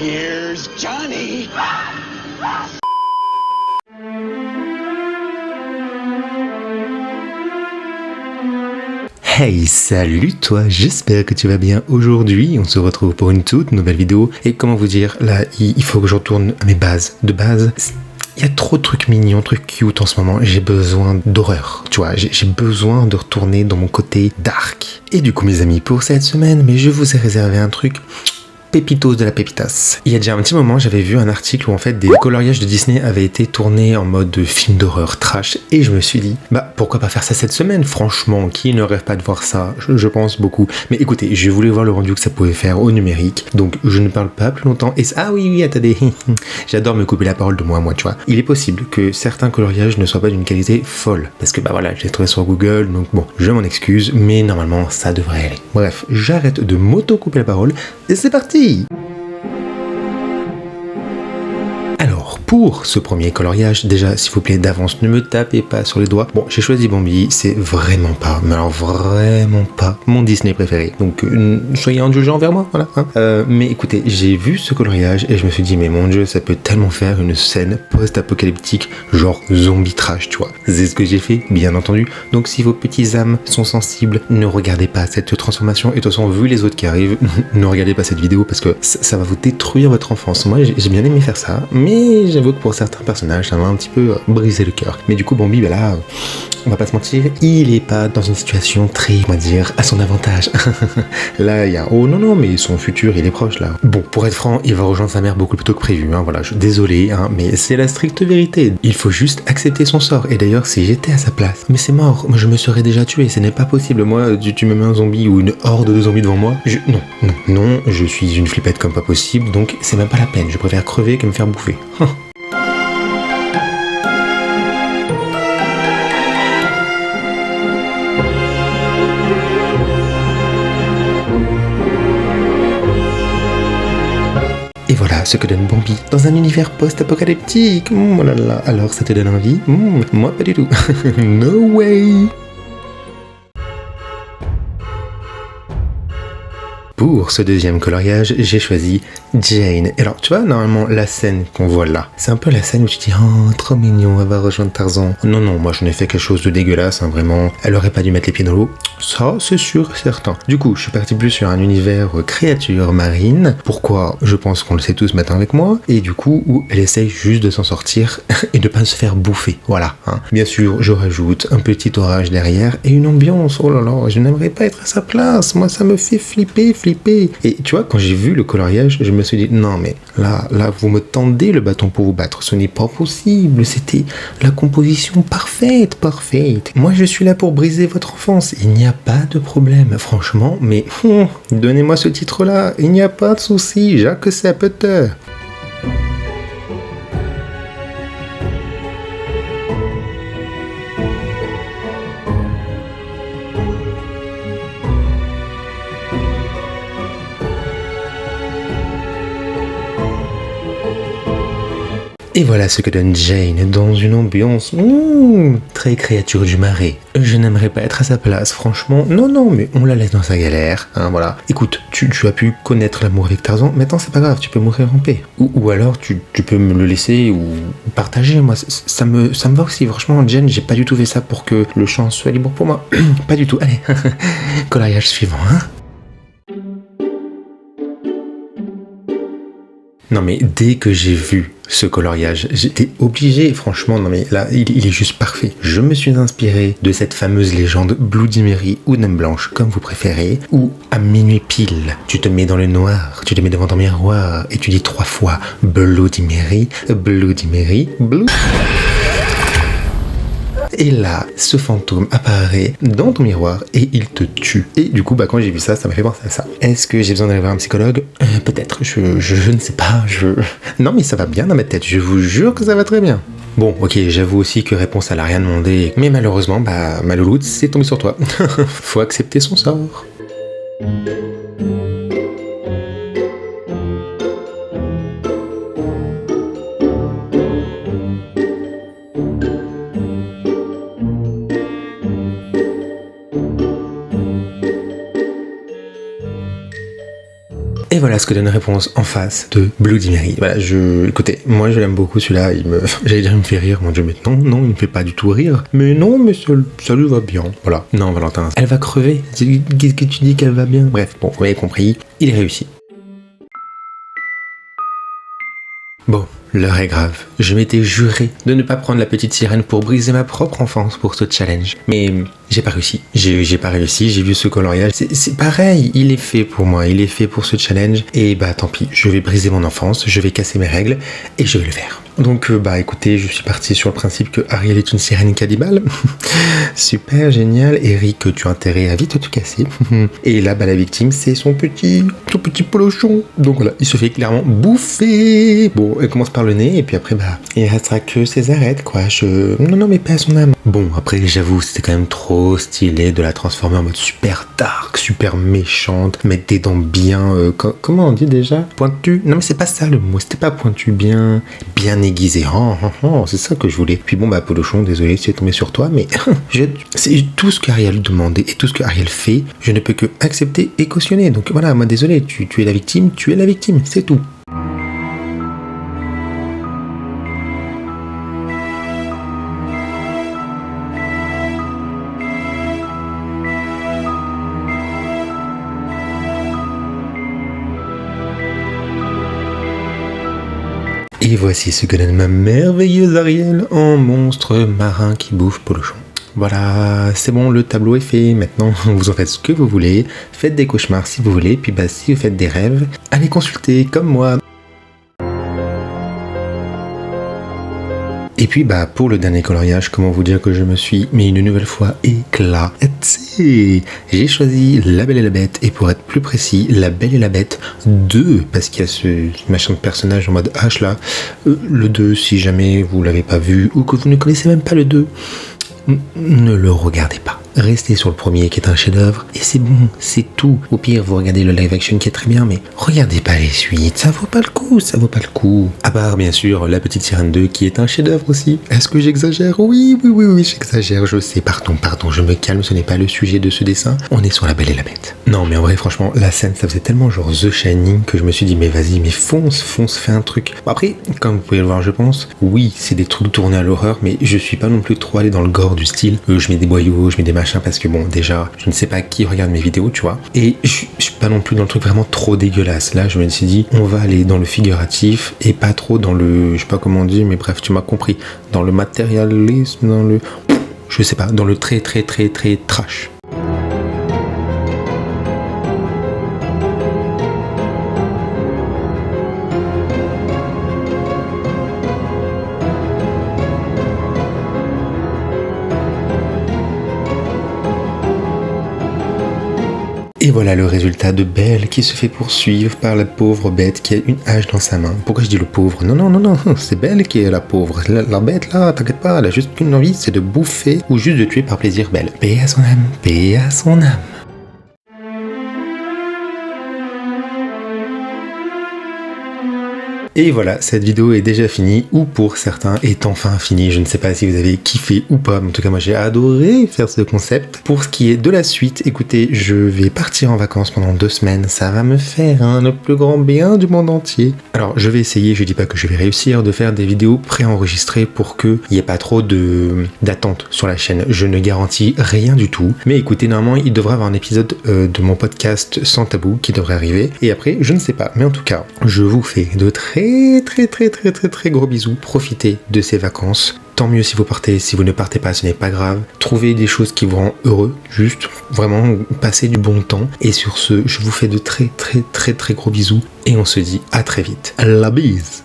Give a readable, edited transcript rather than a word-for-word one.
Here's Johnny. Hey, salut toi, j'espère que tu vas bien. Aujourd'hui, on se retrouve pour une toute nouvelle vidéo. Et comment vous dire, là, il faut que je retourne à mes bases. De base, il y a trop de trucs mignons, trucs cute en ce moment. J'ai besoin d'horreur, tu vois. J'ai besoin de retourner dans mon côté dark. Et du coup, mes amis, pour cette semaine, mais je vous ai réservé un truc... pépitos de la pépitas. Il y a déjà un petit moment, j'avais vu un article où en fait des coloriages de Disney avaient été tournés en mode film d'horreur trash et je me suis dit, bah pourquoi pas faire ça cette semaine, franchement, qui ne rêve pas de voir ça, je pense beaucoup. Mais écoutez, je voulais voir le rendu que ça pouvait faire au numérique, donc je ne parle pas plus longtemps. Et ah oui, attendez, j'adore me couper la parole de moi, tu vois. Il est possible que certains coloriages ne soient pas d'une qualité folle, parce que bah voilà, je l'ai trouvé sur Google, donc bon, je m'en excuse, mais normalement ça devrait aller. Bref, j'arrête de m'auto-couper la parole et c'est parti. Alors, pour ce premier coloriage, déjà, s'il vous plaît, d'avance, ne me tapez pas sur les doigts. Bon, j'ai choisi Bambi, c'est vraiment pas, mais alors vraiment pas mon Disney préféré. Donc, soyez indulgents envers moi, voilà. Mais écoutez, j'ai vu ce coloriage et je me suis dit, mais mon Dieu, ça peut tellement faire une scène post-apocalyptique, genre zombie trash, tu vois. C'est ce que j'ai fait, bien entendu. Donc, si vos petits âmes sont sensibles, ne regardez pas cette transformation. Et de toute façon, vu les autres qui arrivent, ne regardez pas cette vidéo parce que ça va vous détruire votre enfance. Moi, j'ai bien aimé faire ça, mais j'avoue que pour certains personnages, ça m'a un petit peu brisé le cœur. Mais du coup, Bambi, bah là, on va pas se mentir, il est pas dans une situation très, on va dire, à son avantage. Là, il y a, oh non, mais son futur, il est proche, là. Bon, pour être franc, il va rejoindre sa mère beaucoup plus tôt que prévu, hein, voilà, désolé, hein, mais c'est la stricte vérité. Il faut juste accepter son sort. Et d'ailleurs, si j'étais à sa place, mais c'est mort, moi je me serais déjà tué, ce n'est pas possible. Moi, tu me mets un zombie ou une horde de zombies devant moi, non, je suis une flippette comme pas possible, donc c'est même pas la peine, je préfère crever que me faire bouffer. Et voilà ce que donne Bambi dans un univers post-apocalyptique. Oh là là, alors ça te donne envie? Moi pas du tout. No way. Pour ce deuxième coloriage, j'ai choisi Jane. Alors, tu vois, normalement, la scène qu'on voit là, c'est un peu la scène où tu dis « Oh, trop mignon, elle va rejoindre Tarzan. » Non, moi, je n'ai fait quelque chose de dégueulasse, hein, vraiment. Elle aurait pas dû mettre les pieds dans l'eau. Ça, c'est sûr, certain. Du coup, je suis parti plus sur un univers créature marine. Pourquoi? Je pense qu'on le sait tous maintenant avec moi. Et du coup, où elle essaye juste de s'en sortir et de pas se faire bouffer. Voilà. Hein. Bien sûr, je rajoute un petit orage derrière et une ambiance. Oh là là, je n'aimerais pas être à sa place. Moi, ça me fait flipper. Et tu vois, quand j'ai vu le coloriage, je me suis dit, non mais là, vous me tendez le bâton pour vous battre, ce n'est pas possible, c'était la composition parfaite. Moi, je suis là pour briser votre enfance, il n'y a pas de problème, franchement, mais donnez-moi ce titre-là, il n'y a pas de souci, Jacques Sepeter. Et voilà ce que donne Jane dans une ambiance très créature du marais. Je n'aimerais pas être à sa place, franchement. Non, mais on la laisse dans sa galère. Hein, voilà. Écoute, tu as pu connaître l'amour avec Tarzan, maintenant c'est pas grave, tu peux mourir en paix. Ou alors tu peux me le laisser ou partager. Moi, ça me va aussi. Franchement, Jane, j'ai pas du tout fait ça pour que le champ soit libre pour moi. Pas du tout. Allez, coloriage suivant, hein. Non mais dès que j'ai vu ce coloriage, j'étais obligé, franchement, non mais là, il est juste parfait. Je me suis inspiré de cette fameuse légende Bloody Mary ou Dame Blanche, comme vous préférez, où à minuit pile, tu te mets dans le noir, tu te mets devant ton miroir et tu dis 3 fois Bloody Mary, Bloody Mary, Bloody... Et là, ce fantôme apparaît dans ton miroir et il te tue. Et du coup, quand j'ai vu ça, ça m'a fait penser à ça. Est-ce que j'ai besoin d'aller voir un psychologue? Peut-être, je ne sais pas, Non mais ça va bien dans ma tête, je vous jure que ça va très bien. Bon, ok, j'avoue aussi que réponse elle a rien demandé, mais malheureusement, ma louloute, c'est tombé sur toi. Faut accepter son sort. Et voilà ce que donne réponse en face de Bloody Mary. Voilà, écoutez, moi je l'aime beaucoup celui-là, j'allais dire il me fait rire, mon dieu, mais non, il me fait pas du tout rire. Mais non, mais ça lui va bien. Voilà. Non, Valentin, elle va crever. Qu'est-ce que tu dis qu'elle va bien? Bref, bon, vous avez compris, il est réussi. Bon, l'heure est grave. Je m'étais juré de ne pas prendre la petite sirène pour briser ma propre enfance pour ce challenge. Mais j'ai pas réussi. J'ai pas réussi, j'ai vu ce coloriage. C'est pareil, il est fait pour moi, il est fait pour ce challenge. Et bah tant pis, je vais briser mon enfance, je vais casser mes règles et je vais le faire. Donc bah écoutez, je suis parti sur le principe que Ariel est une sirène cannibale. Super, génial. Eric, tu as intérêt à vite te casser. Et là, bah la victime, c'est son petit polochon. Donc voilà, il se fait clairement bouffer. Bon, elle commence par le nez et puis après, bah il restera que ses arêtes, quoi. Non, mais pas à son âme. Bon, après, j'avoue, c'était quand même trop stylé de la transformer en mode super dark, super méchante, mettre des dents bien, comment on dit déjà? Pointu? Non mais c'est pas ça le mot, c'était pas pointu, bien aiguisé. C'est ça que je voulais. Puis bon, bah Polochon, désolé si c'est tombé sur toi, mais c'est tout ce qu'Ariel demandait et tout ce qu'Ariel fait, je ne peux que accepter et cautionner. Donc voilà, moi désolé, tu es la victime, c'est tout. Et voici ce que donne ma merveilleuse Ariel en monstre marin qui bouffe Polochon. Voilà, c'est bon, le tableau est fait. Maintenant, vous en faites ce que vous voulez. Faites des cauchemars si vous voulez. Puis bah, si vous faites des rêves, allez consulter comme moi. Et puis bah pour le dernier coloriage, comment vous dire que je me suis mis une nouvelle fois éclaté. J'ai choisi La Belle et la Bête, et pour être plus précis, La Belle et la Bête 2, parce qu'il y a ce machin de personnage en mode H là. Le 2, si jamais vous l'avez pas vu ou que vous ne connaissez même pas le 2, ne le regardez pas. Restez sur le premier qui est un chef-d'œuvre et c'est bon, c'est tout. Au pire, vous regardez le live action qui est très bien, mais regardez pas les suites, ça vaut pas le coup. À part bien sûr La Petite Sirène 2 qui est un chef-d'œuvre aussi. Est-ce que j'exagère? Oui, j'exagère, je sais. Pardon, je me calme, ce n'est pas le sujet de ce dessin. On est sur La Belle et la Bête. Non, mais en vrai, franchement, la scène, ça faisait tellement genre The Shining que je me suis dit, mais vas-y, mais fonce, fais un truc. Bon, après, comme vous pouvez le voir, je pense, oui, c'est des trucs tournés à l'horreur, mais je suis pas non plus trop allé dans le gore du style. Je mets des boyaux, je mets des machins, parce que bon, déjà, je ne sais pas qui regarde mes vidéos, tu vois. Et je suis pas non plus dans le truc vraiment trop dégueulasse. Là, je me suis dit, on va aller dans le figuratif et pas trop dans le, je sais pas comment on dit, mais bref, tu m'as compris. Dans le matérialisme, dans le, je sais pas, dans le très trash. Et voilà le résultat de Belle qui se fait poursuivre par la pauvre bête qui a une hache dans sa main. Pourquoi je dis le pauvre? Non, c'est Belle qui est la pauvre. La bête là, t'inquiète pas, elle a juste qu'une envie, c'est de bouffer ou juste de tuer par plaisir Belle. Paix à son âme, paix à son âme. Et voilà, cette vidéo est déjà finie, ou pour certains est enfin finie. Je ne sais pas si vous avez kiffé ou pas, mais en tout cas moi j'ai adoré faire ce concept. Pour ce qui est de la suite, écoutez, je vais partir en vacances pendant 2 semaines, ça va me faire le plus grand bien du monde entier. Alors je vais essayer, je dis pas que je vais réussir, de faire des vidéos préenregistrées pour qu'il n'y ait pas trop d'attente sur la chaîne. Je ne garantis rien du tout, mais écoutez, normalement il devrait y avoir un épisode de mon podcast Sans Tabou qui devrait arriver, et après je ne sais pas, mais en tout cas, je vous fais de très gros bisous. Profitez de ces vacances. Tant mieux si vous partez, si vous ne partez pas, ce n'est pas grave. Trouvez des choses qui vous rendent heureux, juste vraiment passez du bon temps. Et sur ce, je vous fais de très gros bisous et on se dit à très vite. La bise.